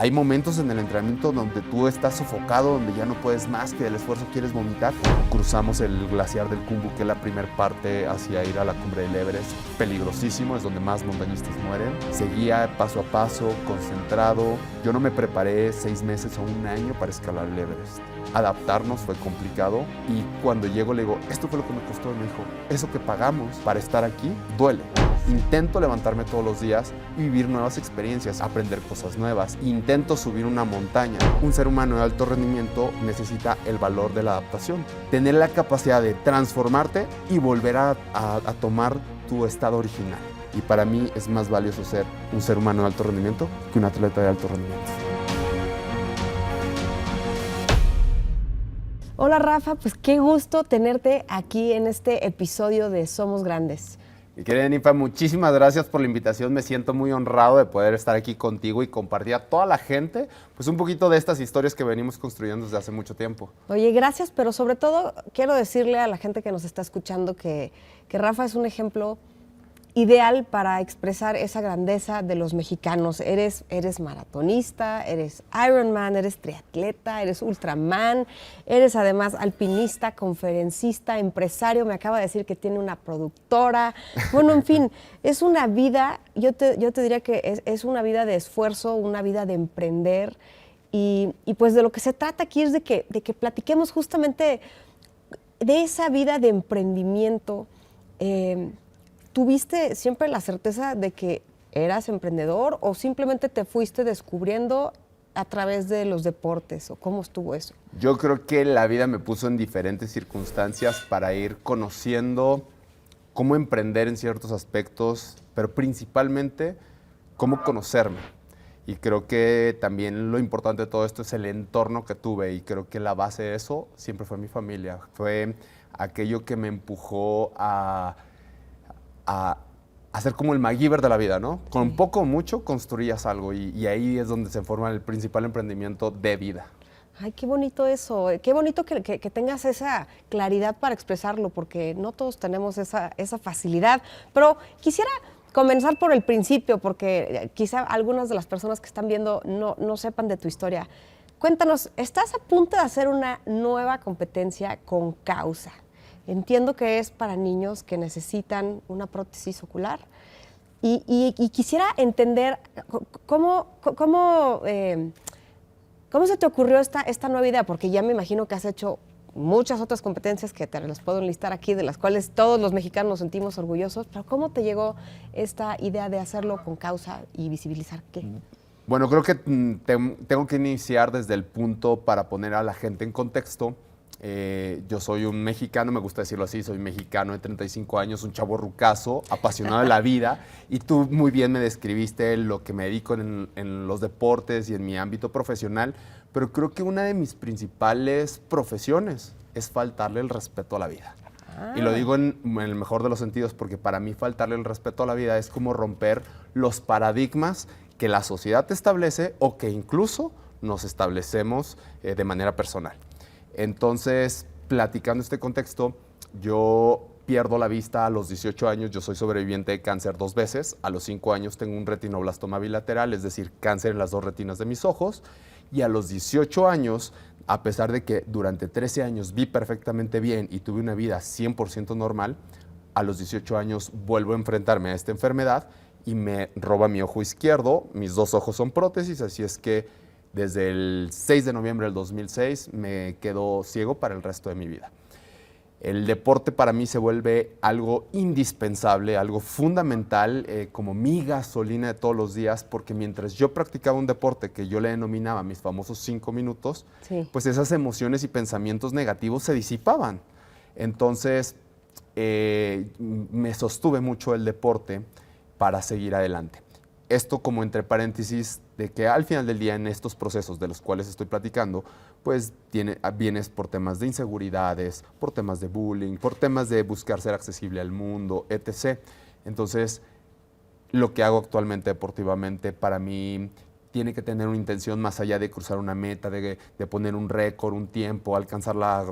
Hay momentos en el entrenamiento donde tú estás sofocado, donde ya no puedes más, que del esfuerzo quieres vomitar. Cruzamos el glaciar del Khumbu, que es la primera parte hacia ir a la cumbre del Everest. Peligrosísimo, es donde más montañistas mueren. Seguía paso a paso, concentrado. Yo no me preparé 6 meses o un año para escalar el Everest. Adaptarnos fue complicado y cuando llego le digo, esto fue lo que me costó. Y me dijo, eso que pagamos para estar aquí duele. Intento levantarme todos los días y vivir nuevas experiencias, aprender cosas nuevas. Intento subir una montaña. Un ser humano de alto rendimiento necesita el valor de la adaptación. Tener la capacidad de transformarte y volver a tomar tu estado original. Y para mí es más valioso ser un ser humano de alto rendimiento que un atleta de alto rendimiento. Hola Rafa, pues qué gusto tenerte aquí en este episodio de Somos Grandes. Mi querida Nifa, muchísimas gracias por la invitación. Me siento muy honrado de poder estar aquí contigo y compartir a toda la gente pues un poquito de estas historias que venimos construyendo desde hace mucho tiempo. Oye, gracias, pero sobre todo quiero decirle a la gente que nos está escuchando que Rafa es un ejemplo ideal para expresar esa grandeza de los mexicanos. Eres maratonista, eres Ironman, eres triatleta, eres Ultraman, eres además alpinista, conferencista, empresario. Me acaba de decir que tiene una productora. Bueno, en fin, es una vida, yo te diría que es una vida de esfuerzo, una vida de emprender. Y pues de lo que se trata aquí es de que platiquemos justamente de esa vida de emprendimiento. ¿Tuviste siempre la certeza de que eras emprendedor o simplemente te fuiste descubriendo a través de los deportes? ¿O cómo estuvo eso? Yo creo que la vida me puso en diferentes circunstancias para ir conociendo cómo emprender en ciertos aspectos, pero principalmente cómo conocerme. Y creo que también lo importante de todo esto es el entorno que tuve, y creo que la base de eso siempre fue mi familia. Fue aquello que me empujó a ser como el MacGyver de la vida, ¿no? Con poco o mucho construías algo y ahí es donde se forma el principal emprendimiento de vida. Ay, qué bonito eso. Qué bonito que tengas esa claridad para expresarlo, porque no todos tenemos esa facilidad. Pero quisiera comenzar por el principio, porque quizá algunas de las personas que están viendo no sepan de tu historia. Cuéntanos, estás a punto de hacer una nueva competencia con causa. Entiendo que es para niños que necesitan una prótesis ocular y quisiera entender cómo se te ocurrió esta nueva idea, porque ya me imagino que has hecho muchas otras competencias que te las puedo enlistar aquí, de las cuales todos los mexicanos nos sentimos orgullosos, pero ¿cómo te llegó esta idea de hacerlo con causa y visibilizar qué? Bueno, creo que tengo que iniciar desde el punto para poner a la gente en contexto. Yo soy un mexicano, me gusta decirlo así, soy mexicano de 35 años, un chavo rucazo, apasionado de la vida, y tú muy bien me describiste lo que me dedico en los deportes y en mi ámbito profesional, pero creo que una de mis principales profesiones es faltarle el respeto a la vida. Y lo digo en el mejor de los sentidos, porque para mí faltarle el respeto a la vida es como romper los paradigmas que la sociedad te establece o que incluso nos establecemos de manera personal. Entonces, platicando este contexto, yo pierdo la vista a los 18 años, yo soy sobreviviente de cáncer 2 veces, a los 5 años tengo un retinoblastoma bilateral, es decir, cáncer en las 2 retinas de mis ojos, y a los 18 años, a pesar de que durante 13 años vi perfectamente bien y tuve una vida 100% normal, a los 18 años vuelvo a enfrentarme a esta enfermedad y me roba mi ojo izquierdo, mis 2 ojos son prótesis, así es que desde el 6 de noviembre del 2006 me quedo ciego para el resto de mi vida. El deporte para mí se vuelve algo indispensable, algo fundamental, como mi gasolina de todos los días, porque mientras yo practicaba un deporte que yo le denominaba mis famosos 5 minutos, sí, pues esas emociones y pensamientos negativos se disipaban. Entonces, me sostuve mucho el deporte para seguir adelante. Esto como entre paréntesis de que al final del día en estos procesos de los cuales estoy platicando, pues vienes por temas de inseguridades, por temas de bullying, por temas de buscar ser accesible al mundo, etc. Entonces, lo que hago actualmente deportivamente para mí tiene que tener una intención más allá de cruzar una meta, de poner un récord, un tiempo, alcanzar la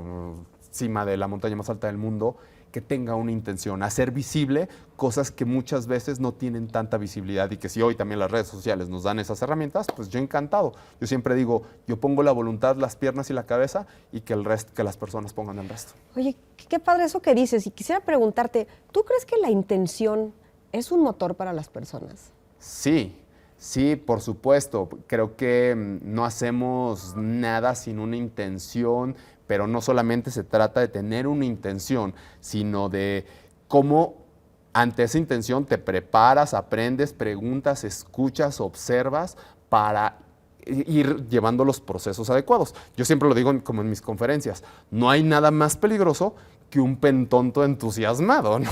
cima de la montaña más alta del mundo, que tenga una intención, hacer visible cosas que muchas veces no tienen tanta visibilidad y que si hoy también las redes sociales nos dan esas herramientas, pues yo encantado. Yo siempre digo, yo pongo la voluntad, las piernas y la cabeza y que el resto, que las personas pongan el resto. Oye, qué padre eso que dices. Y quisiera preguntarte, ¿tú crees que la intención es un motor para las personas? Sí, sí, por supuesto. Creo que no hacemos nada sin una intención, pero no solamente se trata de tener una intención, sino de cómo ante esa intención te preparas, aprendes, preguntas, escuchas, observas para ir llevando los procesos adecuados. Yo siempre lo digo como en mis conferencias, no hay nada más peligroso que un pentonto entusiasmado, ¿no?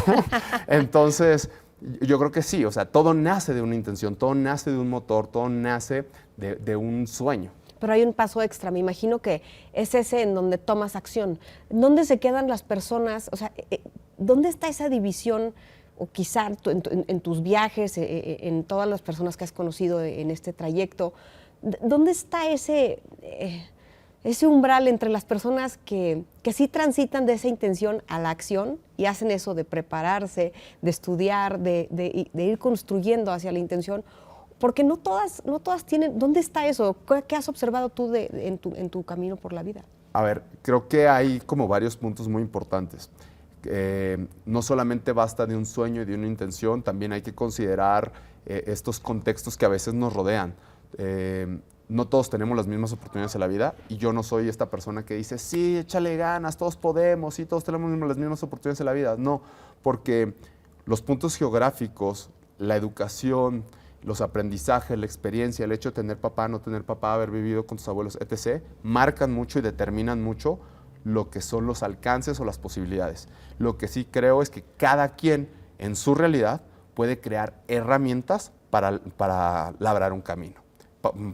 Entonces, yo creo que sí, o sea, todo nace de una intención, todo nace de un motor, todo nace de un sueño. Pero hay un paso extra, me imagino que es ese en donde tomas acción. ¿Dónde se quedan las personas? O sea, ¿dónde está esa división? O quizá en tus viajes, en todas las personas que has conocido en este trayecto, ¿dónde está ese umbral entre las personas que sí transitan de esa intención a la acción y hacen eso de prepararse, de estudiar, de ir construyendo hacia la intención? Porque no todas tienen. ¿Dónde está eso? ¿Qué has observado tú en tu camino por la vida? A ver, creo que hay como varios puntos muy importantes. No solamente basta de un sueño y de una intención, también hay que considerar estos contextos que a veces nos rodean. No todos tenemos las mismas oportunidades en la vida y yo no soy esta persona que dice, sí, échale ganas, todos podemos, sí, todos tenemos las mismas oportunidades en la vida. No, porque los puntos geográficos, la educación, los aprendizajes, la experiencia, el hecho de tener papá, no tener papá, haber vivido con tus abuelos, etc., marcan mucho y determinan mucho lo que son los alcances o las posibilidades. Lo que sí creo es que cada quien en su realidad puede crear herramientas para labrar un camino.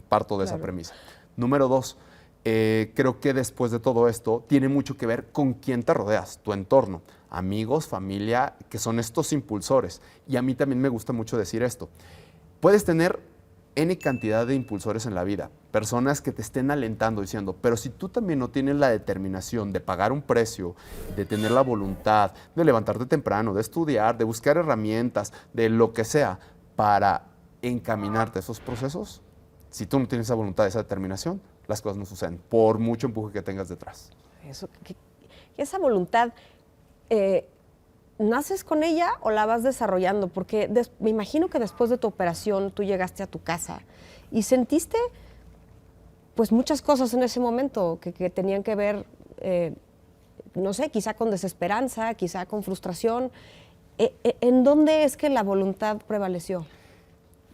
Parto de esa premisa. Número 2, creo que después de todo esto tiene mucho que ver con quién te rodeas, tu entorno, amigos, familia, que son estos impulsores. Y a mí también me gusta mucho decir esto. Puedes tener N cantidad de impulsores en la vida, personas que te estén alentando diciendo, pero si tú también no tienes la determinación de pagar un precio, de tener la voluntad, de levantarte temprano, de estudiar, de buscar herramientas, de lo que sea, para encaminarte a esos procesos, si tú no tienes esa voluntad, esa determinación, las cosas no suceden, por mucho empuje que tengas detrás. Eso, esa voluntad, ¿naces con ella o la vas desarrollando? Porque me imagino que después de tu operación tú llegaste a tu casa y sentiste pues muchas cosas en ese momento que tenían que ver, no sé, quizá con desesperanza, quizá con frustración. ¿En dónde es que la voluntad prevaleció?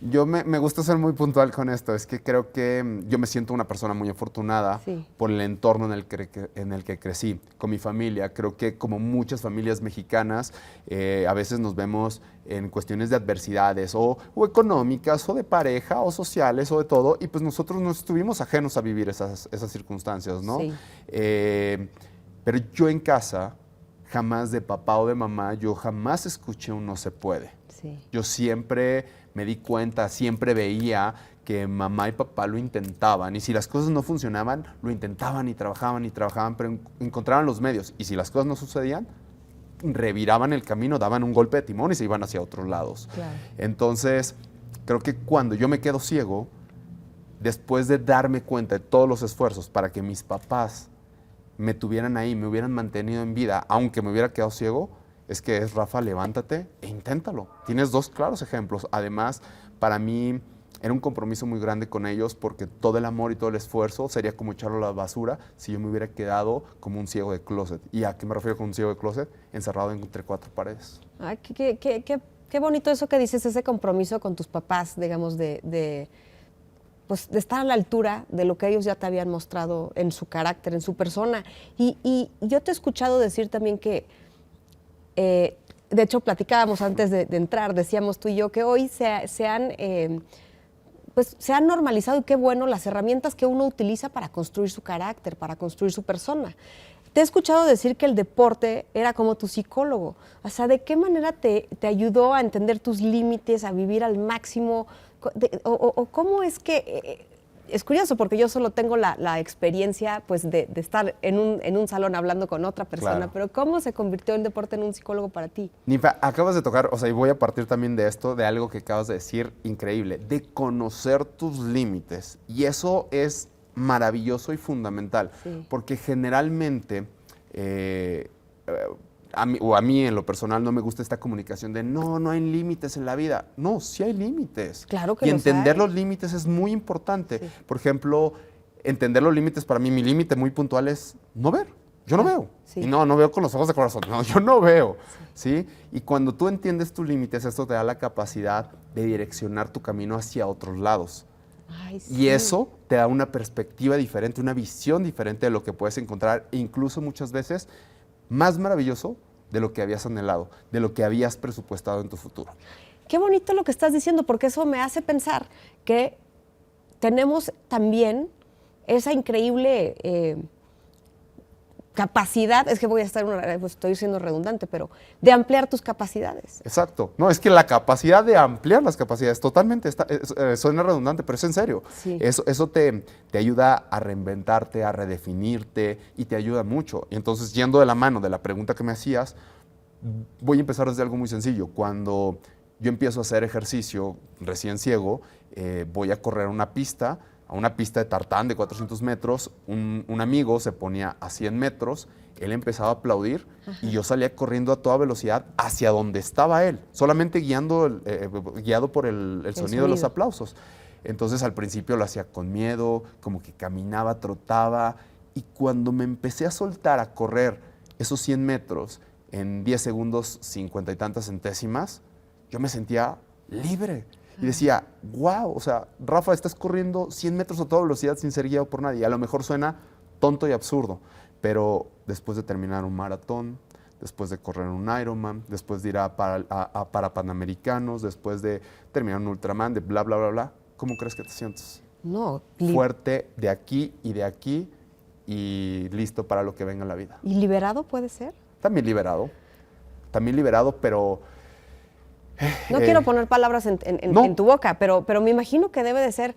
Yo me gusta ser muy puntual con esto, es que creo que yo me siento una persona muy afortunada por el entorno en el que crecí, con mi familia. Creo que como muchas familias mexicanas, a veces nos vemos en cuestiones de adversidades o económicas o de pareja o sociales o de todo, y pues nosotros no estuvimos ajenos a vivir esas circunstancias, ¿no? Sí. Pero yo en casa, jamás de papá o de mamá, yo jamás escuché un no se puede. Sí. Yo siempre me di cuenta, siempre veía que mamá y papá lo intentaban y si las cosas no funcionaban, lo intentaban y trabajaban, pero encontraban los medios y si las cosas no sucedían, reviraban el camino, daban un golpe de timón y se iban hacia otros lados. Claro. Entonces, creo que cuando yo me quedo ciego, después de darme cuenta de todos los esfuerzos para que mis papás me tuvieran ahí, me hubieran mantenido en vida, aunque me hubiera quedado ciego, es que Rafa, levántate e inténtalo. Tienes dos claros ejemplos. Además, para mí era un compromiso muy grande con ellos porque todo el amor y todo el esfuerzo sería como echarlo a la basura si yo me hubiera quedado como un ciego de closet. ¿Y a qué me refiero con un ciego de closet? Encerrado entre cuatro paredes. Ay, qué bonito eso que dices, ese compromiso con tus papás, digamos, pues, de estar a la altura de lo que ellos ya te habían mostrado en su carácter, en su persona. Y yo te he escuchado decir también que de hecho, platicábamos antes de entrar, decíamos tú y yo que hoy se han normalizado, y qué bueno, las herramientas que uno utiliza para construir su carácter, para construir su persona. Te he escuchado decir que el deporte era como tu psicólogo. O sea, ¿de qué manera te ayudó a entender tus límites, a vivir al máximo? ¿O cómo es que es curioso porque yo solo tengo la experiencia pues de estar en un salón hablando con otra persona, Claro. pero ¿cómo se convirtió el deporte en un psicólogo para ti? Ninfa, acabas de tocar, o sea, y voy a partir también de esto, de algo que acabas de decir, increíble, de conocer tus límites. Y eso es maravilloso y fundamental, Sí. porque generalmente, a mí en lo personal no me gusta esta comunicación de no hay límites en la vida. No, sí hay límites. Claro que y los entender hay. los límites es muy importante. Sí. Por ejemplo, entender los límites, para mí, mi límite muy puntual es no ver. Yo no veo. Sí. Y no veo con los ojos de corazón. No, yo no veo. ¿Sí? Y cuando tú entiendes tus límites, esto te da la capacidad de direccionar tu camino hacia otros lados. Ay, sí. Y eso te da una perspectiva diferente, una visión diferente de lo que puedes encontrar, e incluso muchas veces más maravilloso de lo que habías anhelado, de lo que habías presupuestado en tu futuro. Qué bonito lo que estás diciendo, porque eso me hace pensar que tenemos también esa increíble capacidad, es que estoy siendo redundante, pero de ampliar tus capacidades. Exacto. No, es que la capacidad de ampliar las capacidades, totalmente, suena redundante, pero es en serio. Sí. Eso te ayuda a reinventarte, a redefinirte y te ayuda mucho. Y entonces, yendo de la mano de la pregunta que me hacías, voy a empezar desde algo muy sencillo. Cuando yo empiezo a hacer ejercicio recién ciego, voy a correr a una pista de tartán de 400 metros, un amigo se ponía a 100 metros, él empezaba a aplaudir y yo salía corriendo a toda velocidad hacia donde estaba él, solamente guiado por el sonido de los aplausos. Entonces al principio lo hacía con miedo, como que caminaba, trotaba, y cuando me empecé a soltar a correr esos 100 metros en 10 segundos, 50 y tantas centésimas, yo me sentía libre. Y decía, wow, o sea, Rafa, estás corriendo 100 metros a toda velocidad sin ser guiado por nadie. A lo mejor suena tonto y absurdo, pero después de terminar un maratón, después de correr un Ironman, después de ir a Panamericanos, después de terminar un Ultraman, de bla, bla, bla, bla, ¿cómo crees que te sientes? No, Fuerte de aquí y listo para lo que venga en la vida. ¿Y liberado puede ser? También liberado, pero... No quiero poner palabras no. en tu boca, pero me imagino que debe de ser...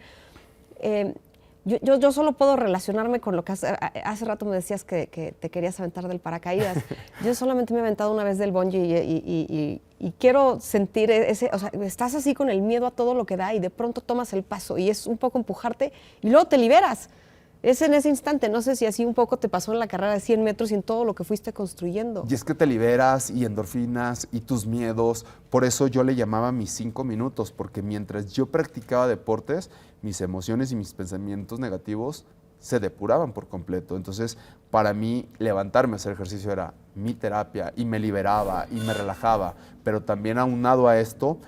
yo solo puedo relacionarme con lo que hace rato me decías que te querías aventar del paracaídas. Yo solamente me he aventado una vez del bungee y quiero sentir o sea, estás así con el miedo a todo lo que da y de pronto tomas el paso y es un poco empujarte y luego te liberas. Es en ese instante, no sé si así un poco te pasó en la carrera de 100 metros y en todo lo que fuiste construyendo. Y es que te liberas y endorfinas y tus miedos. Por eso yo le llamaba mis 5 minutos, porque mientras yo practicaba deportes, mis emociones y mis pensamientos negativos se depuraban por completo. Entonces, para mí, levantarme a hacer ejercicio era mi terapia y me liberaba y me relajaba. Pero también aunado a esto,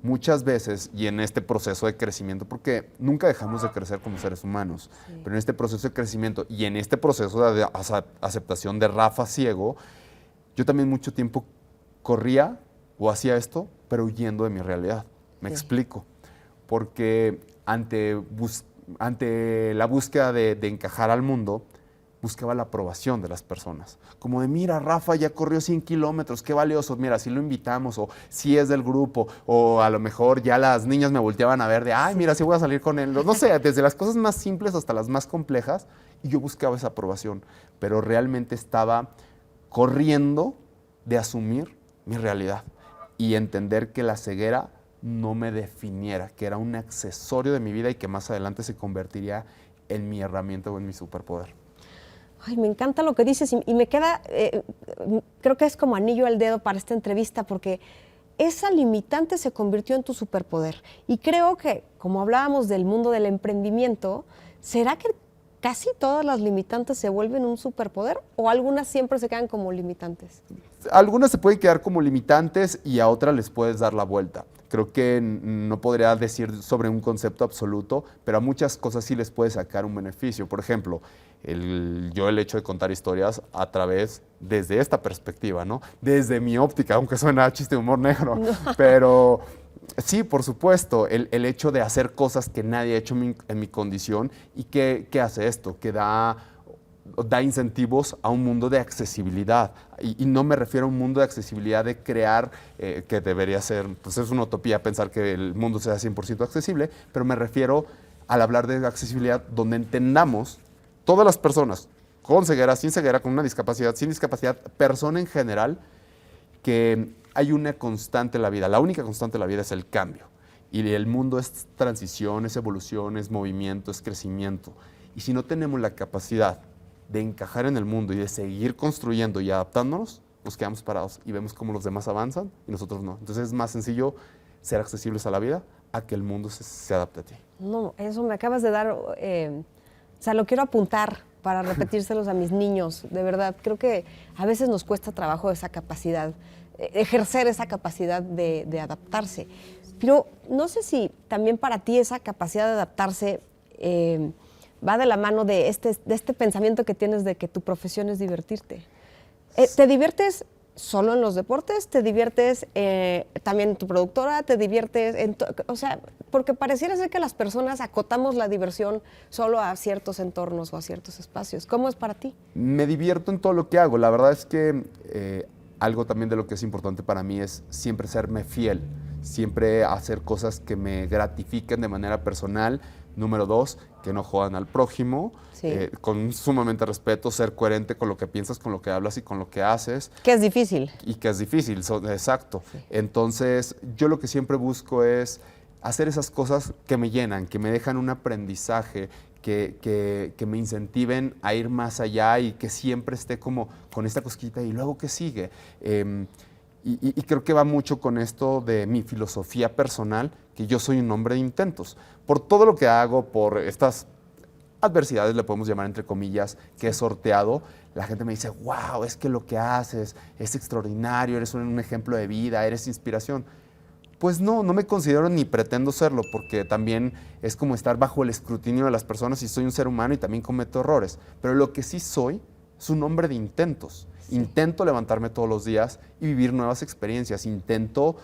muchas veces, y en este proceso de crecimiento, porque nunca dejamos de crecer como seres humanos, sí, pero en este proceso de crecimiento y en este proceso de aceptación de Rafa ciego, yo también mucho tiempo corría o hacía esto, pero huyendo de mi realidad. Me explico. Porque ante la búsqueda de encajar al mundo, buscaba la aprobación de las personas. Como de, mira, Rafa ya corrió 100 kilómetros, qué valioso, mira, si lo invitamos, o si es del grupo, o a lo mejor ya las niñas me volteaban a ver de, ay, mira, si voy a salir con él. No sé, desde las cosas más simples hasta las más complejas, y yo buscaba esa aprobación, pero realmente estaba corriendo de asumir mi realidad y entender que la ceguera no me definiera, que era un accesorio de mi vida y que más adelante se convertiría en mi herramienta o en mi superpoder. Ay, me encanta lo que dices y me queda, creo que es como anillo al dedo para esta entrevista porque esa limitante se convirtió en tu superpoder. Y creo que, como hablábamos del mundo del emprendimiento, ¿será que casi todas las limitantes se vuelven un superpoder o algunas siempre se quedan como limitantes? Algunas se pueden quedar como limitantes y a otras les puedes dar la vuelta. Creo que no podría decir sobre un concepto absoluto, pero a muchas cosas sí les puedes sacar un beneficio. Por ejemplo, el hecho de contar historias desde esta perspectiva, ¿no? Desde mi óptica, aunque suena chiste de humor negro, no. Pero sí, por supuesto, el hecho de hacer cosas que nadie ha hecho en mi condición y ¿qué hace esto? Que da incentivos a un mundo de accesibilidad. Y no me refiero a un mundo de accesibilidad de crear, que debería ser, pues es una utopía pensar que el mundo sea 100% accesible, pero me refiero al hablar de accesibilidad, donde entendamos todas las personas, con ceguera, sin ceguera, con una discapacidad, sin discapacidad, persona en general, que hay una constante en la vida. La única constante en la vida es el cambio. Y el mundo es transición, es evolución, es movimiento, es crecimiento. Y si no tenemos la capacidad de encajar en el mundo y de seguir construyendo y adaptándonos, nos quedamos parados y vemos cómo los demás avanzan y nosotros no. Entonces es más sencillo ser accesibles a la vida a que el mundo se adapte a ti. No, eso me acabas de dar, o sea, lo quiero apuntar para repetírselos a mis niños, de verdad. Creo que a veces nos cuesta trabajo esa capacidad, ejercer esa capacidad de adaptarse. Pero no sé si también para ti esa capacidad de adaptarse va de la mano de este pensamiento que tienes de que tu profesión es divertirte. ¿Te diviertes solo en los deportes? ¿Te diviertes también en tu productora? ¿Te diviertes o sea, porque pareciera ser que las personas acotamos la diversión solo a ciertos entornos o a ciertos espacios. ¿Cómo es para ti? Me divierto en todo lo que hago. La verdad es que algo también de lo que es importante para mí es siempre serme fiel, siempre hacer cosas que me gratifiquen de manera personal. Número 2, que no jodan al prójimo, Sí. Con sumamente respeto, ser coherente con lo que piensas, con lo que hablas y con lo que haces. Que es difícil. Y que es difícil, exacto. Sí. Entonces, yo lo que siempre busco es hacer esas cosas que me llenan, que me dejan un aprendizaje, que me incentiven a ir más allá y que siempre esté como con esta cosquillita y luego ¿qué sigue? Y creo que va mucho con esto de mi filosofía personal, que yo soy un hombre de intentos. Por todo lo que hago, por estas adversidades, le podemos llamar entre comillas, que he sorteado, la gente me dice, wow, es que lo que haces es extraordinario, eres un ejemplo de vida, eres inspiración. Pues no me considero ni pretendo serlo, porque también es como estar bajo el escrutinio de las personas y soy un ser humano y también cometo errores. Pero lo que sí soy es un hombre de intentos. Sí. Intento levantarme todos los días y vivir nuevas experiencias, intento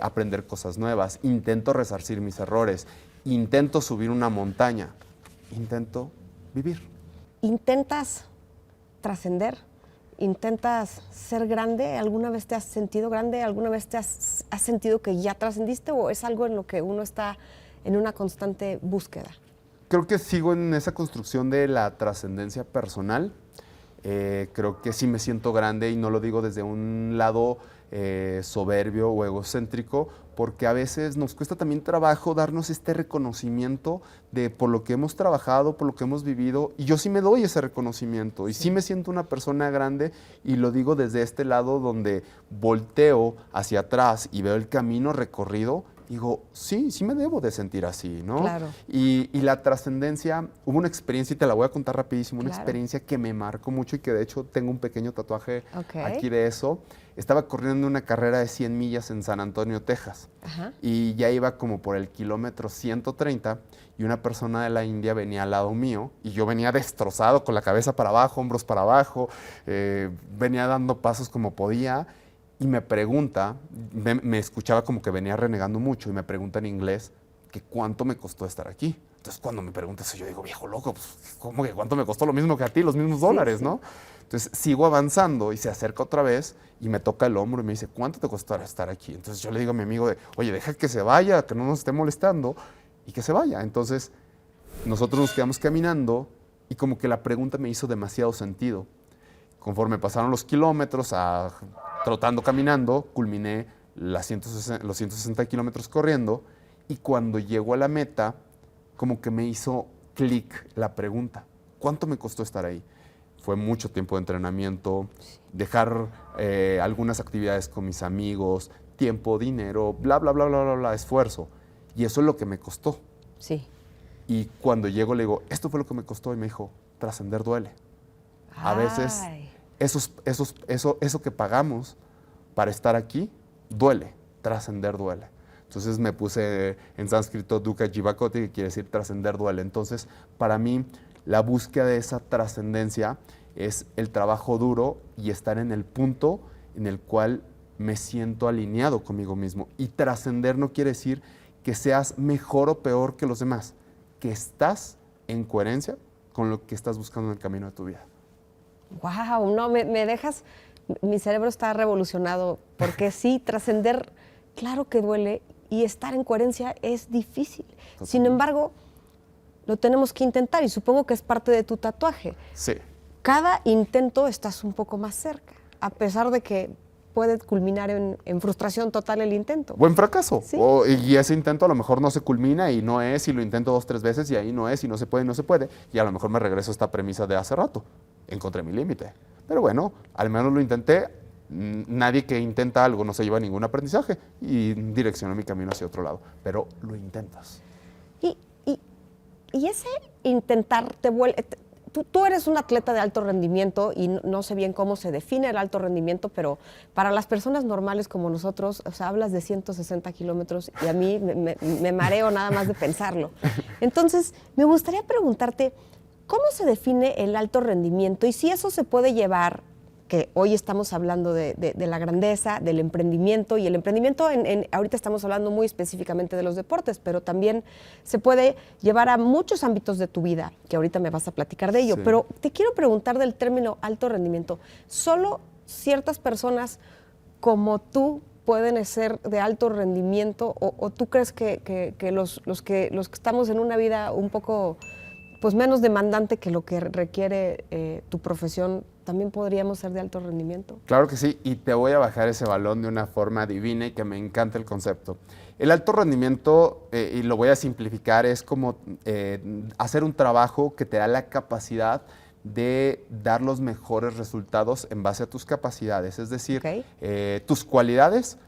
aprender cosas nuevas, intento resarcir mis errores, intento subir una montaña, intento vivir. ¿Intentas trascender? ¿Intentas ser grande? ¿Alguna vez te has sentido grande? ¿Alguna vez te has sentido que ya trascendiste o es algo en lo que uno está en una constante búsqueda? Creo que sigo en esa construcción de la trascendencia personal. Creo que sí me siento grande y no lo digo desde un lado soberbio o egocéntrico, porque a veces nos cuesta también trabajo darnos este reconocimiento de por lo que hemos trabajado, por lo que hemos vivido, y yo sí me doy ese reconocimiento, y sí me siento una persona grande, y lo digo desde este lado donde volteo hacia atrás y veo el camino recorrido, digo, sí me debo de sentir así, ¿no? Claro. Y la trascendencia, hubo una experiencia, y te la voy a contar rapidísimo, una Claro. experiencia que me marcó mucho y que de hecho tengo un pequeño tatuaje Ok. aquí de eso. Estaba corriendo una carrera de 100 millas en San Antonio, Texas. Ajá. Y ya iba como por el kilómetro 130 y una persona de la India venía al lado mío y yo venía destrozado con la cabeza para abajo, hombros para abajo, venía dando pasos como podía y me pregunta, me escuchaba como que venía renegando mucho y me pregunta en inglés que cuánto me costó estar aquí. Entonces cuando me pregunta eso yo digo, viejo loco, pues, ¿cómo que cuánto me costó? Lo mismo que a ti, los mismos dólares, sí. ¿no? Entonces sigo avanzando y se acerca otra vez y me toca el hombro y me dice, ¿cuánto te costará estar aquí? Entonces yo le digo a mi amigo, oye, deja que se vaya, que no nos esté molestando y que se vaya. Entonces nosotros nos quedamos caminando y como que la pregunta me hizo demasiado sentido. Conforme pasaron los kilómetros, trotando, caminando, culminé los 160 kilómetros corriendo y cuando llego a la meta, como que me hizo clic la pregunta, ¿cuánto me costó estar ahí? Fue mucho tiempo de entrenamiento, dejar algunas actividades con mis amigos, tiempo, dinero, bla, bla, bla, bla, bla, bla, esfuerzo. Y eso es lo que me costó. Sí. Y cuando llego le digo, esto fue lo que me costó. Y me dijo, trascender duele. A veces eso que pagamos para estar aquí duele, trascender duele. Entonces me puse en sánscrito Dukkha Jivakoti, que quiere decir trascender duele. Entonces, para mí, la búsqueda de esa trascendencia es el trabajo duro y estar en el punto en el cual me siento alineado conmigo mismo. Y trascender no quiere decir que seas mejor o peor que los demás, que estás en coherencia con lo que estás buscando en el camino de tu vida. Wow, no, me dejas, mi cerebro está revolucionado, porque sí, trascender, claro que duele, y estar en coherencia es difícil. Totalmente. Sin embargo, lo tenemos que intentar y supongo que es parte de tu tatuaje. Sí. Cada intento estás un poco más cerca, a pesar de que puede culminar en frustración total el intento. Buen fracaso. Sí. Y ese intento a lo mejor no se culmina y no es, y lo intento 2, 3 veces y ahí no es, y no se puede, y no se puede. Y a lo mejor me regreso a esta premisa de hace rato. Encontré mi límite. Pero bueno, al menos lo intenté. Nadie que intenta algo no se lleva ningún aprendizaje y direcciono mi camino hacia otro lado. Pero lo intentas. Y ese intentar te vuelve... Tú eres un atleta de alto rendimiento y no sé bien cómo se define el alto rendimiento, pero para las personas normales como nosotros, o sea, hablas de 160 kilómetros y a mí me mareo nada más de pensarlo. Entonces, me gustaría preguntarte, ¿cómo se define el alto rendimiento y si eso se puede llevar, que hoy estamos hablando de la grandeza, del emprendimiento, y el emprendimiento, ahorita estamos hablando muy específicamente de los deportes, pero también se puede llevar a muchos ámbitos de tu vida, que ahorita me vas a platicar de ello. Sí. Pero te quiero preguntar del término alto rendimiento. ¿Solo ciertas personas como tú pueden ser de alto rendimiento o tú crees que los que estamos en una vida un poco pues menos demandante que lo que requiere tu profesión, también podríamos ser de alto rendimiento? Claro que sí, y te voy a bajar ese balón de una forma divina y que me encanta el concepto. El alto rendimiento, y lo voy a simplificar, es como hacer un trabajo que te da la capacidad de dar los mejores resultados en base a tus capacidades. Es decir, tus cualidades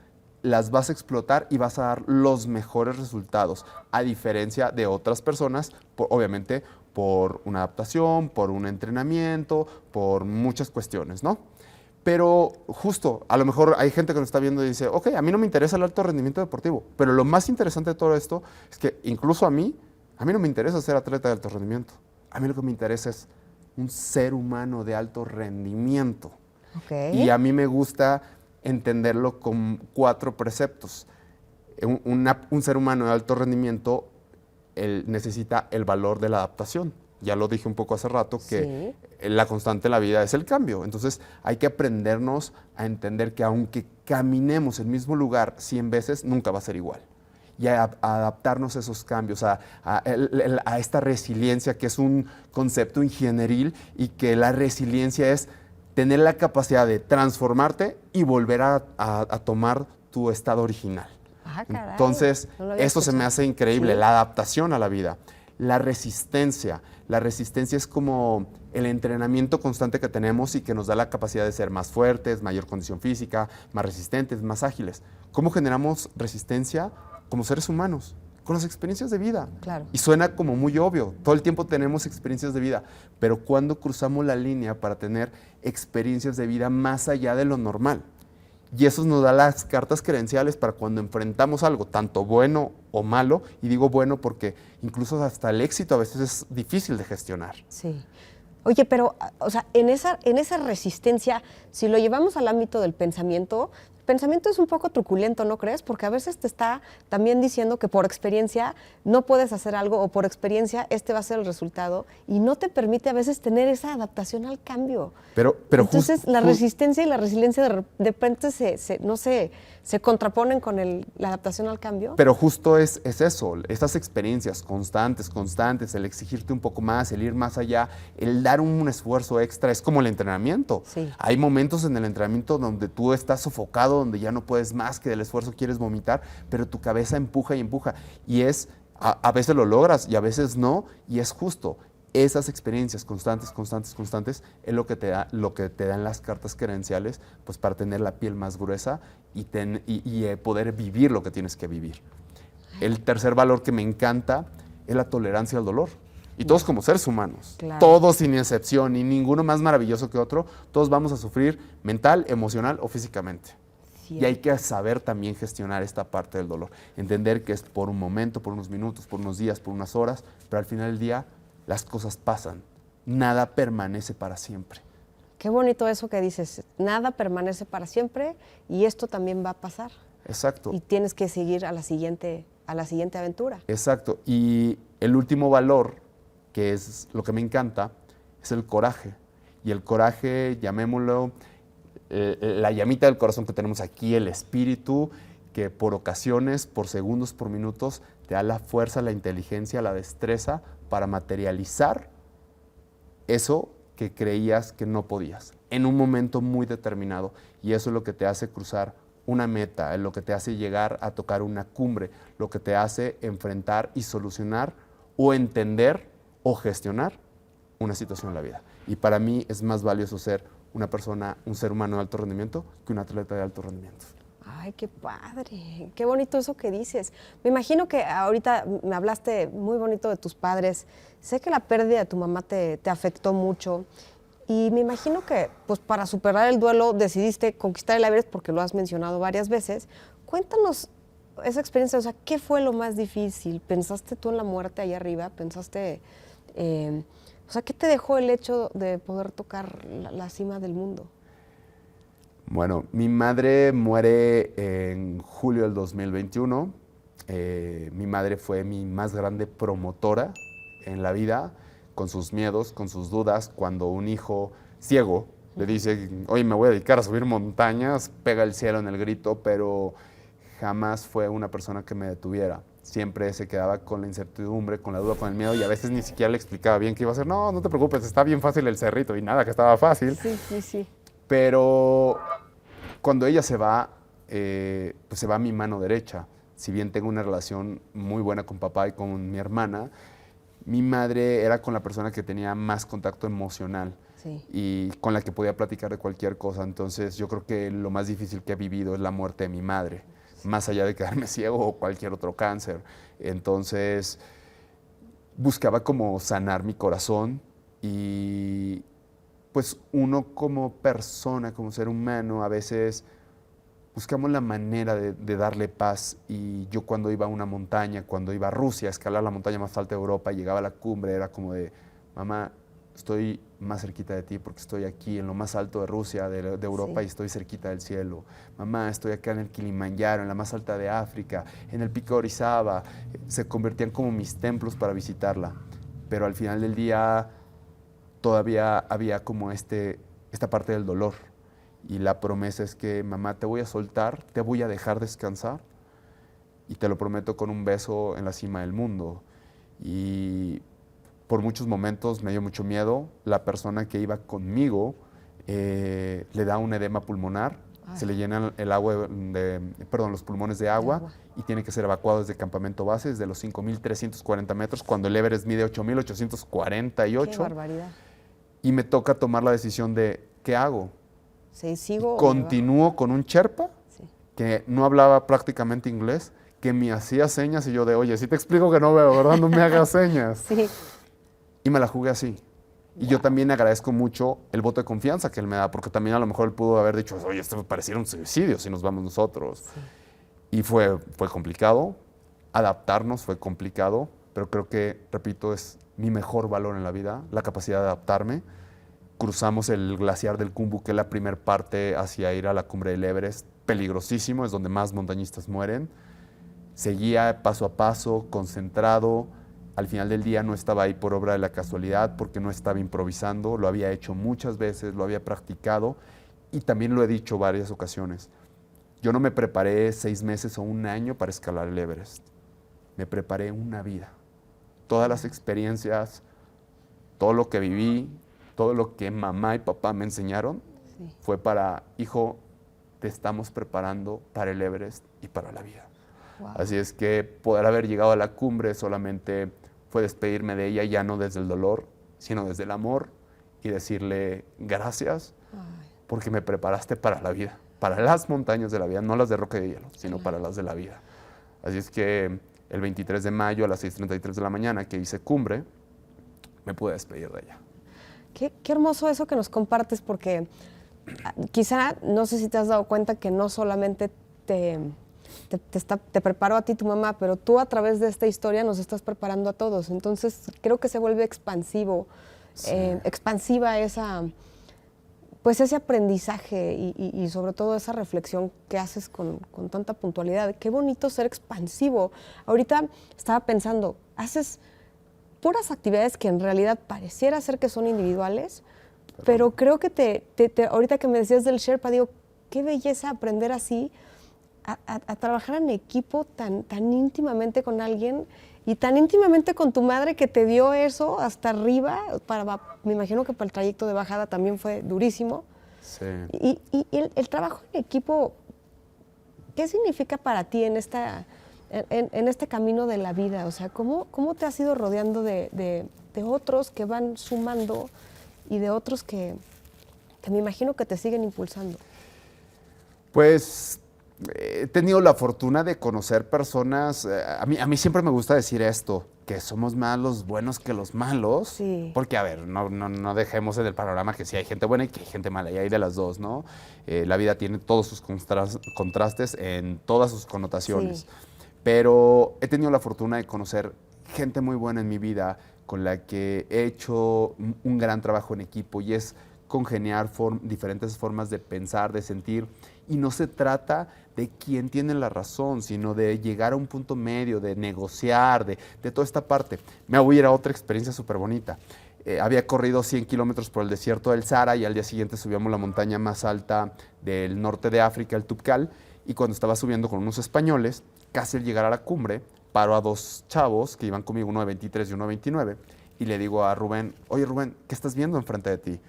las vas a explotar y vas a dar los mejores resultados, a diferencia de otras personas, obviamente por una adaptación, por un entrenamiento, por muchas cuestiones, ¿no? Pero justo, a lo mejor hay gente que nos está viendo y dice, ok, a mí no me interesa el alto rendimiento deportivo, pero lo más interesante de todo esto es que incluso a mí no me interesa ser atleta de alto rendimiento. A mí lo que me interesa es un ser humano de alto rendimiento. Y a mí me gusta entenderlo con 4 preceptos. Un ser humano de alto rendimiento necesita el valor de la adaptación. Ya lo dije un poco hace rato, que la constante en la vida es el cambio. Entonces hay que aprendernos a entender que aunque caminemos el mismo lugar 100 veces, nunca va a ser igual. Y a adaptarnos a esos cambios, a esta resiliencia, que es un concepto ingenieril, y que la resiliencia es tener la capacidad de transformarte y volver a tomar tu estado original. Caray, entonces, no eso se me hace increíble, la adaptación a la vida. La resistencia es como el entrenamiento constante que tenemos y que nos da la capacidad de ser más fuertes, mayor condición física, más resistentes, más ágiles. ¿Cómo generamos resistencia? Como seres humanos, con las experiencias de vida. Claro. Y suena como muy obvio, todo el tiempo tenemos experiencias de vida, pero ¿cuándo cruzamos la línea para tener experiencias de vida más allá de lo normal? Y eso nos da las cartas credenciales para cuando enfrentamos algo, tanto bueno o malo, y digo bueno porque incluso hasta el éxito a veces es difícil de gestionar. Sí. Oye, pero, o sea, en esa resistencia, si lo llevamos al ámbito del pensamiento, el pensamiento es un poco truculento, ¿no crees? Porque a veces te está también diciendo que por experiencia no puedes hacer algo o por experiencia este va a ser el resultado y no te permite a veces tener esa adaptación al cambio. Pero entonces la resistencia y la resiliencia de repente se contraponen con la adaptación al cambio. Pero justo es eso, estas experiencias constantes, el exigirte un poco más, el ir más allá, el dar un esfuerzo extra, es como el entrenamiento. Sí. Hay momentos en el entrenamiento donde tú estás sofocado, donde ya no puedes más, que del esfuerzo quieres vomitar, pero tu cabeza empuja y empuja. Y a veces lo logras y a veces no, y es justo. Esas experiencias constantes es lo que te dan las cartas credenciales, pues para tener la piel más gruesa y poder vivir lo que tienes que vivir. El tercer valor que me encanta es la tolerancia al dolor. Y todos como seres humanos, claro, todos sin excepción, y ninguno más maravilloso que otro, todos vamos a sufrir mental, emocional o físicamente. Sí. Y hay que saber también gestionar esta parte del dolor. Entender que es por un momento, por unos minutos, por unos días, por unas horas, pero al final del día las cosas pasan. Nada permanece para siempre. Qué bonito eso que dices. Nada permanece para siempre y esto también va a pasar. Exacto. Y tienes que seguir a la siguiente aventura. Exacto. Y el último valor, que es lo que me encanta, es el coraje. Y el coraje, llamémoslo, la llamita del corazón que tenemos aquí, el espíritu, que por ocasiones, por segundos, por minutos, te da la fuerza, la inteligencia, la destreza para materializar eso que creías que no podías, en un momento muy determinado. Y eso es lo que te hace cruzar una meta, es lo que te hace llegar a tocar una cumbre, lo que te hace enfrentar y solucionar o entender o gestionar una situación en la vida. Y para mí es más valioso ser una persona, un ser humano de alto rendimiento que un atleta de alto rendimiento. Ay, qué padre, qué bonito eso que dices. Me imagino que ahorita me hablaste muy bonito de tus padres. Sé que la pérdida de tu mamá te afectó mucho y me imagino que pues para superar el duelo decidiste conquistar el Everest porque lo has mencionado varias veces. Cuéntanos esa experiencia, o sea, ¿qué fue lo más difícil? ¿Pensaste tú en la muerte allá arriba? ¿Pensaste, o sea, qué te dejó el hecho de poder tocar la cima del mundo? Bueno, mi madre muere en julio del 2021. Mi madre fue mi más grande promotora en la vida, con sus miedos, con sus dudas. Cuando un hijo ciego le dice, oye, me voy a dedicar a subir montañas, pega el cielo en el grito, pero jamás fue una persona que me detuviera. Siempre se quedaba con la incertidumbre, con la duda, con el miedo, y a veces ni siquiera le explicaba bien qué iba a hacer. No, no te preocupes, está bien fácil el cerrito, y nada, que estaba fácil. Sí, sí, sí. Pero cuando ella se va, pues se va a mi mano derecha. Si bien tengo una relación muy buena con papá y con mi hermana, mi madre era con la persona que tenía más contacto emocional y con la que podía platicar de cualquier cosa. Entonces yo creo que lo más difícil que he vivido es la muerte de mi madre, más allá de quedarme ciego o cualquier otro cáncer. Entonces buscaba como sanar mi corazón y pues uno como persona, como ser humano, a veces buscamos la manera de darle paz. Y yo cuando iba a una montaña, cuando iba a Rusia a escalar la montaña más alta de Europa, llegaba a la cumbre, era como de, mamá, estoy más cerquita de ti porque estoy aquí en lo más alto de Rusia, de Europa, y estoy cerquita del cielo. Mamá, estoy acá en el Kilimanjaro, en la más alta de África, en el pico de Orizaba. Se convertían como mis templos para visitarla. Pero al final del día todavía había como esta parte del dolor. Y la promesa es que, mamá, te voy a soltar, te voy a dejar descansar y te lo prometo con un beso en la cima del mundo. Y por muchos momentos me dio mucho miedo. La persona que iba conmigo le da un edema pulmonar, se le llenan los pulmones de agua y tiene que ser evacuado desde campamento base, desde los 5.340 metros, cuando el Everest mide 8.848. ¡Qué barbaridad! Y me toca tomar la decisión de, ¿qué hago? Sí, sigo. Continúo con un Sherpa que no hablaba prácticamente inglés, que me hacía señas y yo de, oye, sí te explico que no veo, ¿verdad? No me hagas señas. Sí. Y me la jugué así. Y yo también agradezco mucho el voto de confianza que él me da, porque también a lo mejor él pudo haber dicho, oye, esto pareciera un suicidio si nos vamos nosotros. Sí. Y fue complicado, adaptarnos fue complicado, pero creo que, repito, es mi mejor valor en la vida, la capacidad de adaptarme. Cruzamos el glaciar del Khumbu, que es la primera parte hacia ir a la cumbre del Everest, peligrosísimo, es donde más montañistas mueren. Seguía paso a paso, concentrado. Al final del día no estaba ahí por obra de la casualidad, porque no estaba improvisando, lo había hecho muchas veces, lo había practicado y también lo he dicho varias ocasiones. Yo no me preparé 6 meses o un año para escalar el Everest, me preparé una vida. Todas las experiencias, todo lo que viví, todo lo que mamá y papá me enseñaron, fue para, hijo, te estamos preparando para el Everest y para la vida. Wow. Así es que poder haber llegado a la cumbre solamente fue despedirme de ella, ya no desde el dolor, sino desde el amor, y decirle gracias porque me preparaste para la vida, para las montañas de la vida, no las de roca y de hielo, sino para las de la vida. Así es que el 23 de mayo a las 6:33 de la mañana que hice cumbre, me pude despedir de ella. Qué hermoso eso que nos compartes, porque quizá, no sé si te has dado cuenta que no solamente te preparó a ti tu mamá, pero tú a través de esta historia nos estás preparando a todos. Entonces creo que se vuelve expansiva ese aprendizaje y sobre todo esa reflexión que haces con tanta puntualidad. Qué bonito ser expansivo. Ahorita estaba pensando, haces puras actividades que en realidad pareciera ser que son individuales, pero creo que ahorita que me decías del Sherpa, digo, qué belleza aprender así a trabajar en equipo tan íntimamente con alguien y tan íntimamente con tu madre que te dio eso hasta arriba, me imagino que para el trayecto de bajada también fue durísimo. Sí. Y el trabajo en equipo, ¿qué significa para ti en este camino de la vida? O sea, ¿cómo te has ido rodeando de otros que van sumando y de otros que me imagino que te siguen impulsando? Pues he tenido la fortuna de conocer personas, a mí siempre me gusta decir esto, que somos más los buenos que los malos, Sí. porque a ver, no dejemos en el panorama que sí hay gente buena y que hay gente mala, y hay de las dos, ¿no? La vida tiene todos sus contrastes en todas sus connotaciones, Sí. pero he tenido la fortuna de conocer gente muy buena en mi vida con la que he hecho un gran trabajo en equipo y es congeniar diferentes formas de pensar, de sentir, y no se trata de quién tiene la razón, sino de llegar a un punto medio, de negociar, de toda esta parte. Me voy a ir a otra experiencia súper bonita. Había corrido 100 kilómetros por el desierto del Sahara y al día siguiente subíamos la montaña más alta del norte de África, el Tubcal, y cuando estaba subiendo con unos españoles, casi al llegar a la cumbre, paro a dos chavos que iban conmigo, uno de 23 y uno de 29, y le digo a Rubén, oye Rubén, ¿qué estás viendo enfrente de ti?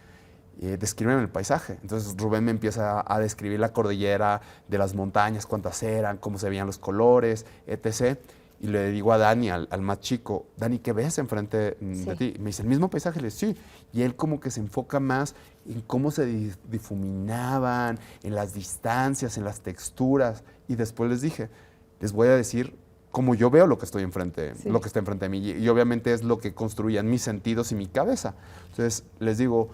Descríbeme el paisaje. Entonces Rubén me empieza a describir la cordillera de las montañas, cuántas eran, cómo se veían los colores, etc. Y le digo a Dani, al más chico, Dani, ¿qué ves enfrente de ti? Y me dice, ¿el mismo paisaje? Le digo, sí. Y él como que se enfoca más en cómo se difuminaban, en las distancias, en las texturas. Y después les dije, les voy a decir cómo yo veo lo que estoy enfrente, lo que está enfrente de mí. Y obviamente es lo que construían mis sentidos y mi cabeza. Entonces les digo,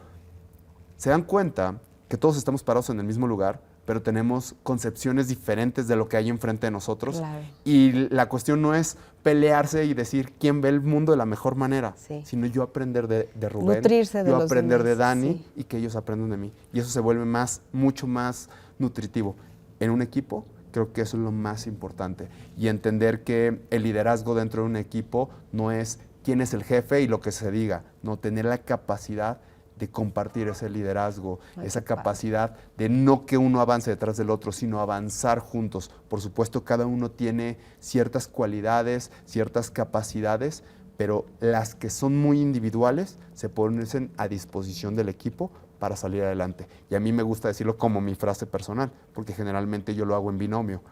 se dan cuenta que todos estamos parados en el mismo lugar, pero tenemos concepciones diferentes de lo que hay enfrente de nosotros. Claro. Y la cuestión no es pelearse y decir quién ve el mundo de la mejor manera, sino yo aprender de Rubén, nutrirse de yo los aprender demás, de Dani y que ellos aprendan de mí. Y eso se vuelve mucho más nutritivo. En un equipo, creo que eso es lo más importante. Y entender que el liderazgo dentro de un equipo no es quién es el jefe y lo que se diga, no, tener la capacidad de compartir ese liderazgo, esa capacidad de no que uno avance detrás del otro, sino avanzar juntos. Por supuesto, cada uno tiene ciertas cualidades, ciertas capacidades, pero las que son muy individuales se ponen a disposición del equipo para salir adelante. Y a mí me gusta decirlo como mi frase personal, porque generalmente yo lo hago en binomio.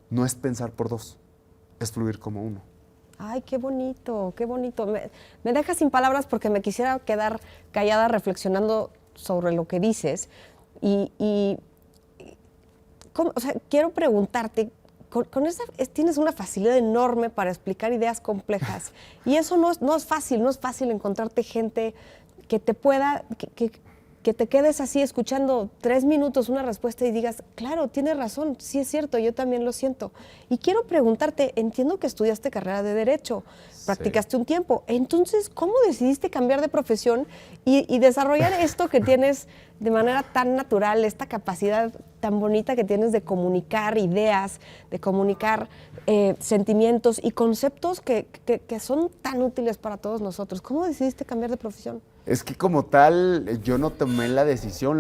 No es pensar por dos, es fluir como uno. Ay, qué bonito, qué bonito. Me dejas sin palabras porque me quisiera quedar callada reflexionando sobre lo que dices. O sea, quiero preguntarte, tienes una facilidad enorme para explicar ideas complejas. Y eso no es fácil encontrarte gente que te pueda, que te quedes así escuchando 3 minutos una respuesta y digas, claro, tienes razón, sí es cierto, yo también lo siento. Y quiero preguntarte, entiendo que estudiaste carrera de Derecho, practicaste un tiempo, entonces, ¿cómo decidiste cambiar de profesión y desarrollar esto que tienes de manera tan natural, esta capacidad tan bonita que tienes de comunicar ideas, de comunicar sentimientos y conceptos que son tan útiles para todos nosotros? ¿Cómo decidiste cambiar de profesión? Es que como tal, yo no tomé la decisión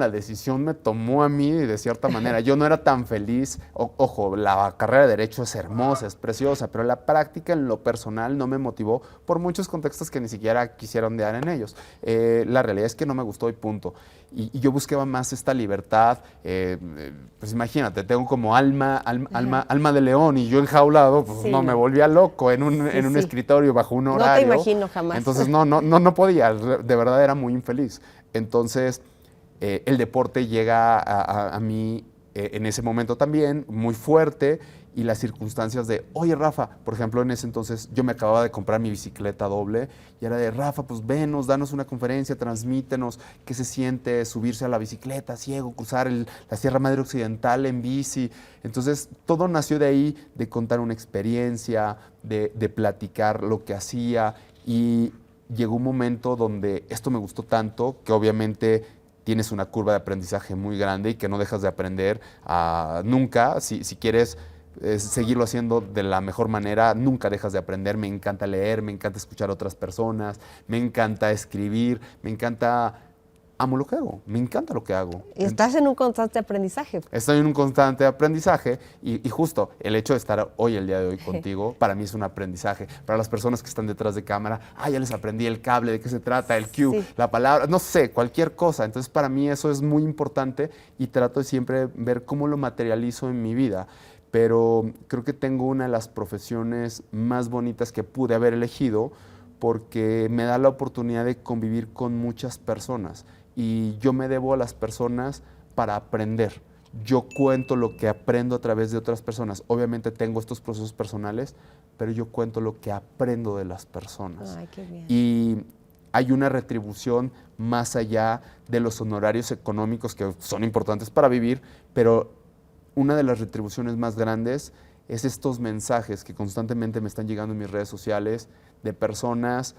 me tomó a mí de cierta manera. Yo no era tan feliz, ojo, la carrera de Derecho es hermosa, es preciosa, pero la práctica en lo personal no me motivó por muchos contextos que ni siquiera quisiera ondear en ellos. La realidad es que no me gustó y punto. Y yo buscaba más esta libertad, pues imagínate, tengo como alma de león y yo enjaulado, pues no, me volvía loco en un escritorio bajo un horario. No te imagino jamás. Entonces no podía, de verdad era muy infeliz. Entonces el deporte llega a mí en ese momento también, muy fuerte, y las circunstancias de, oye Rafa, por ejemplo en ese entonces yo me acababa de comprar mi bicicleta doble y era de, Rafa, pues venos, danos una conferencia, transmítenos qué se siente subirse a la bicicleta ciego, cruzar la Sierra Madre Occidental en bici. Entonces todo nació de ahí, de contar una experiencia, de platicar lo que hacía, y llegó un momento donde esto me gustó tanto que obviamente tienes una curva de aprendizaje muy grande y que no dejas de aprender nunca. Si quieres seguirlo haciendo de la mejor manera, nunca dejas de aprender. Me encanta leer, me encanta escuchar a otras personas, me encanta escribir, me encanta amo lo que hago, me encanta lo que hago. Y estás en un constante aprendizaje. Estoy en un constante aprendizaje y justo el hecho de estar hoy, el día de hoy contigo, para mí es un aprendizaje. Para las personas que están detrás de cámara, ya les aprendí el cable, de qué se trata, el cue, Sí. la palabra, no sé, cualquier cosa. Entonces para mí eso es muy importante y trato de siempre ver cómo lo materializo en mi vida. Pero creo que tengo una de las profesiones más bonitas que pude haber elegido porque me da la oportunidad de convivir con muchas personas y yo me debo a las personas para aprender. Yo cuento lo que aprendo a través de otras personas. Obviamente tengo estos procesos personales, pero yo cuento lo que aprendo de las personas. Ay, qué bien. Y hay una retribución más allá de los honorarios económicos que son importantes para vivir, pero una de las retribuciones más grandes es estos mensajes que constantemente me están llegando en mis redes sociales de personas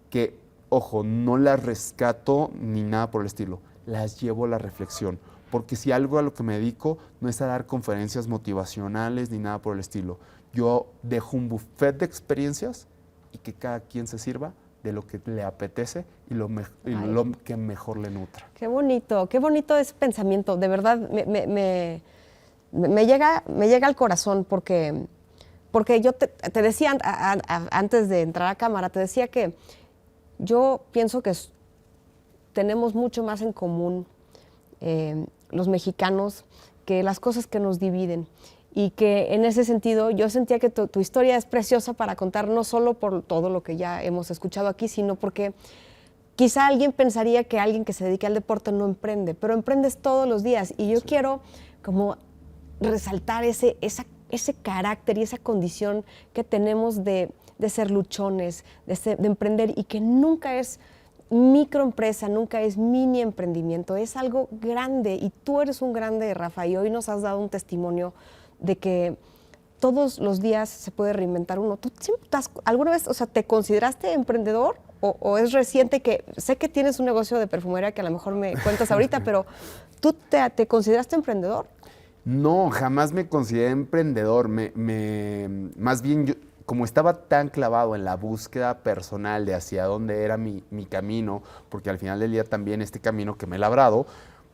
que, ojo, no las rescato ni nada por el estilo, las llevo a la reflexión. Porque si algo a lo que me dedico no es a dar conferencias motivacionales ni nada por el estilo. Yo dejo un buffet de experiencias y que cada quien se sirva de lo que le apetece y lo que mejor le nutra. Qué bonito ese pensamiento. De verdad, me llega al corazón porque yo te decía antes de entrar a cámara, te decía que yo pienso que tenemos mucho más en común los mexicanos que las cosas que nos dividen. Y que en ese sentido yo sentía que tu historia es preciosa para contar, no solo por todo lo que ya hemos escuchado aquí, sino porque quizá alguien pensaría que alguien que se dedica al deporte no emprende, pero emprendes todos los días. Y yo quiero como resaltar ese carácter y esa condición que tenemos de ser luchones, de emprender, y que nunca es microempresa, nunca es mini emprendimiento, es algo grande. Y tú eres un grande, Rafa, y hoy nos has dado un testimonio de que todos los días se puede reinventar uno. ¿Tú alguna vez, te consideraste emprendedor o es reciente? Que sé que tienes un negocio de perfumería que a lo mejor me cuentas ahorita, pero ¿tú te consideraste emprendedor? No, jamás me consideré emprendedor. Más bien, yo, como estaba tan clavado en la búsqueda personal de hacia dónde era mi camino, porque al final del día también este camino que me he labrado,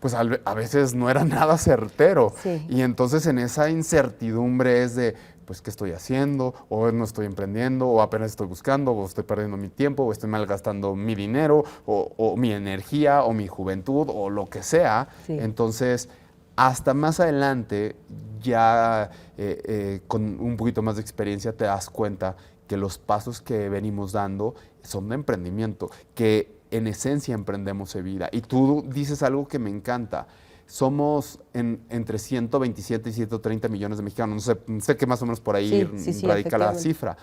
pues a veces no era nada certero. Sí. Y entonces en esa incertidumbre es de, pues, ¿qué estoy haciendo? O no estoy emprendiendo, o apenas estoy buscando, o estoy perdiendo mi tiempo, o estoy malgastando mi dinero, o mi energía, o mi juventud, o lo que sea. Sí. Entonces, hasta más adelante, ya con un poquito más de experiencia, te das cuenta que los pasos que venimos dando son de emprendimiento, que en esencia emprendemos en vida. Y tú dices algo que me encanta. Somos entre 127 y 130 millones de mexicanos. No sé qué más o menos por ahí radica la cifra.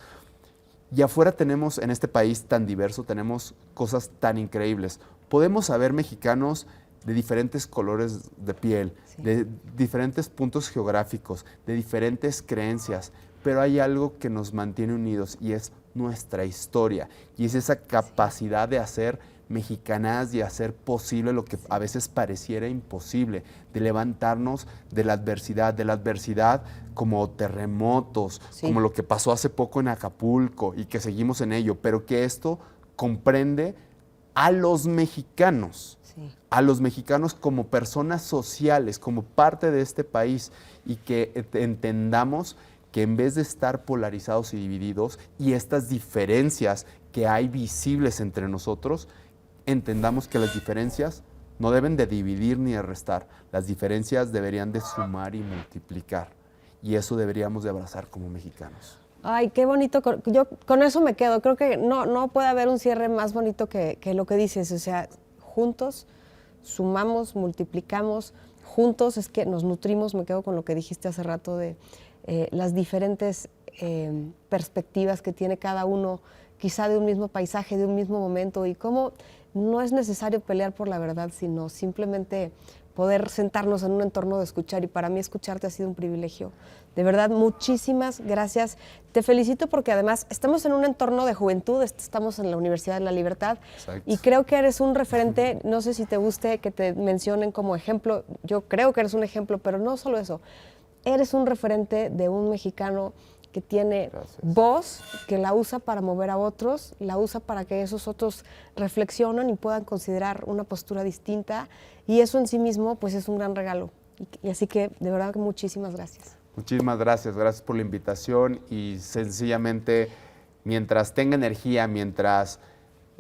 Y afuera tenemos, en este país tan diverso, tenemos cosas tan increíbles. Podemos haber mexicanos de diferentes colores de piel, de diferentes puntos geográficos, de diferentes creencias, pero hay algo que nos mantiene unidos y es nuestra historia. Y es esa capacidad de hacer mexicanadas y hacer posible lo que a veces pareciera imposible, de levantarnos de la adversidad como terremotos, como lo que pasó hace poco en Acapulco y que seguimos en ello, pero que esto comprende a los mexicanos. A los mexicanos como personas sociales, como parte de este país, y que entendamos que en vez de estar polarizados y divididos y estas diferencias que hay visibles entre nosotros, entendamos que las diferencias no deben de dividir ni de restar, las diferencias deberían de sumar y multiplicar, y eso deberíamos de abrazar como mexicanos. Ay, qué bonito. Yo con eso me quedo. Creo que no puede haber un cierre más bonito que lo que dices. O sea, juntos sumamos, multiplicamos, juntos es que nos nutrimos. Me quedo con lo que dijiste hace rato de las diferentes perspectivas que tiene cada uno, quizá de un mismo paisaje, de un mismo momento, y cómo no es necesario pelear por la verdad, sino simplemente poder sentarnos en un entorno de escuchar. Y para mí escucharte ha sido un privilegio. De verdad, muchísimas gracias. Te felicito porque además estamos en un entorno de juventud, estamos en la Universidad de la Libertad. Exacto. Y creo que eres un referente. No sé si te guste que te mencionen como ejemplo. Yo creo que eres un ejemplo, pero no solo eso. Eres un referente de un mexicano que tiene Gracias. voz, que la usa para mover a otros, la usa para que esos otros reflexionen y puedan considerar una postura distinta, y eso en sí mismo pues es un gran regalo. Y así que de verdad que muchísimas gracias. Muchísimas gracias, gracias por la invitación y sencillamente mientras tenga energía, mientras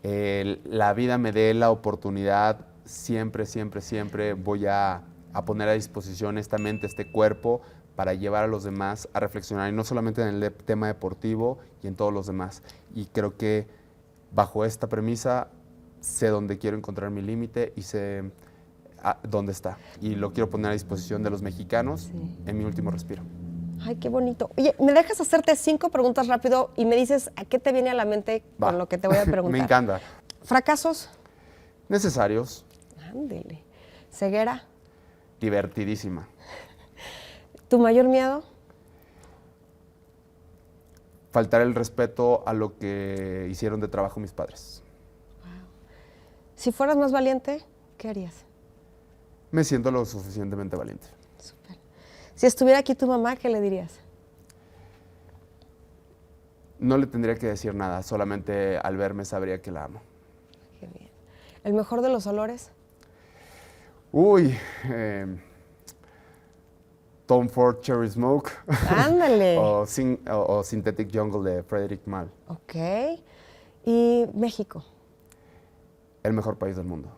la vida me dé la oportunidad, siempre, siempre, siempre voy a poner a disposición esta mente, este cuerpo, para llevar a los demás a reflexionar, y no solamente en el tema deportivo y en todos los demás. Y creo que bajo esta premisa sé dónde quiero encontrar mi límite y sé dónde está. Y lo quiero poner a disposición de los mexicanos en mi último respiro. Ay, qué bonito. Oye, ¿me dejas hacerte 5 preguntas rápido y me dices a qué te viene a la mente Va. con lo que te voy a preguntar? Me encanta. ¿Fracasos? Necesarios. Ándele. ¿Ceguera? Divertidísima. ¿Tu mayor miedo? Faltar el respeto a lo que hicieron de trabajo mis padres. Si fueras más valiente, ¿qué harías? Me siento lo suficientemente valiente. Súper. Si estuviera aquí tu mamá, ¿qué le dirías? No le tendría que decir nada, solamente al verme sabría que la amo. Qué bien. ¿El mejor de los olores? Uy, Tom Ford Cherry Smoke. Ándale. o Synthetic Jungle de Frederick Malle. Ok. ¿Y México? El mejor país del mundo.